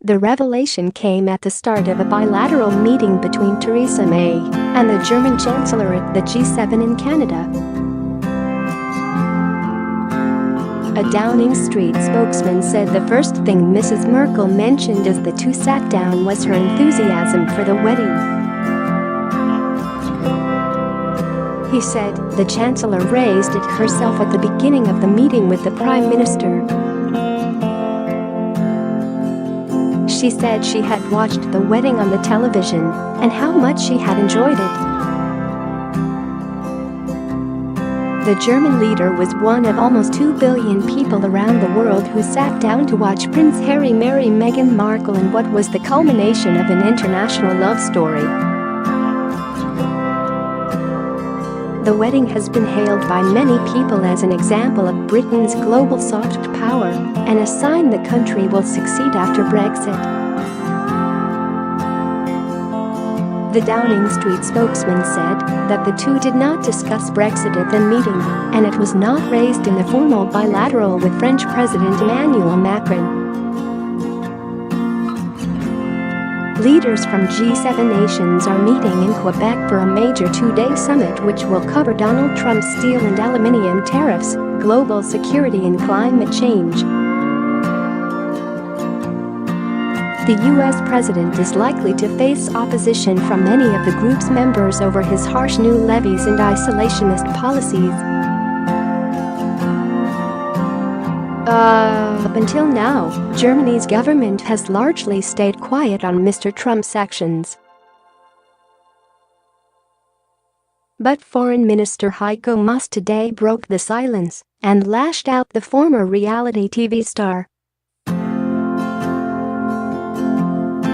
The revelation came at the start of a bilateral meeting between Theresa May and the German Chancellor at the G7 in Canada. A Downing Street spokesman said the first thing Mrs Merkel mentioned as the two sat down was her enthusiasm for the wedding. He said the Chancellor raised it herself at the beginning of the meeting with the Prime Minister. She said she had watched the wedding on the television and how much she had enjoyed it. The German leader was one of almost 2 billion people around the world who sat down to watch Prince Harry marry Meghan Markle in what was the culmination of an international love story. The wedding has been hailed by many people as an example of Britain's global soft power and a sign the country will succeed after Brexit. The Downing Street spokesman said that the two did not discuss Brexit at the meeting, and it was not raised in the formal bilateral with French President Emmanuel Macron. Leaders from G7 nations are meeting in Quebec for a major two-day summit which will cover Donald Trump's steel and aluminium tariffs, global security and climate change. The U.S. president is likely to face opposition from many of the group's members over his harsh new levies and isolationist policies. Up until now, Germany's government has largely stayed quiet on Mr. Trump's actions. But Foreign Minister Heiko Maas today broke the silence and lashed out the former reality TV star.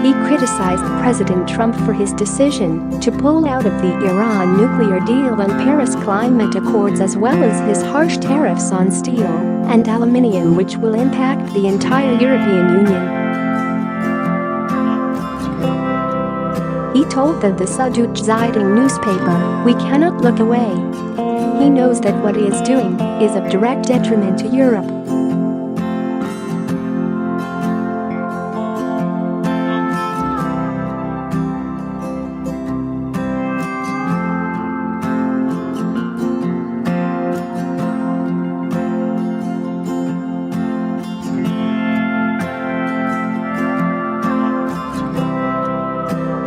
He criticized President Trump for his decision to pull out of the Iran nuclear deal and Paris climate accords, as well as his harsh tariffs on steel and aluminium which will impact the entire European Union. He told the Süddeutsche Zeitung newspaper, "We cannot look away." He knows that what he is doing is of direct detriment to Europe.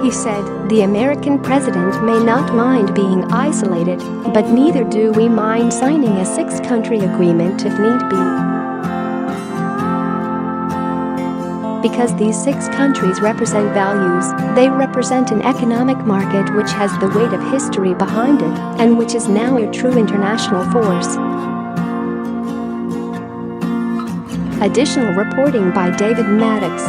He said, "The American president may not mind being isolated, but neither do we mind signing a 6-country agreement if need be. Because these 6 countries represent values, they represent an economic market which has the weight of history behind it and which is now a true international force." Additional reporting by David Maddox.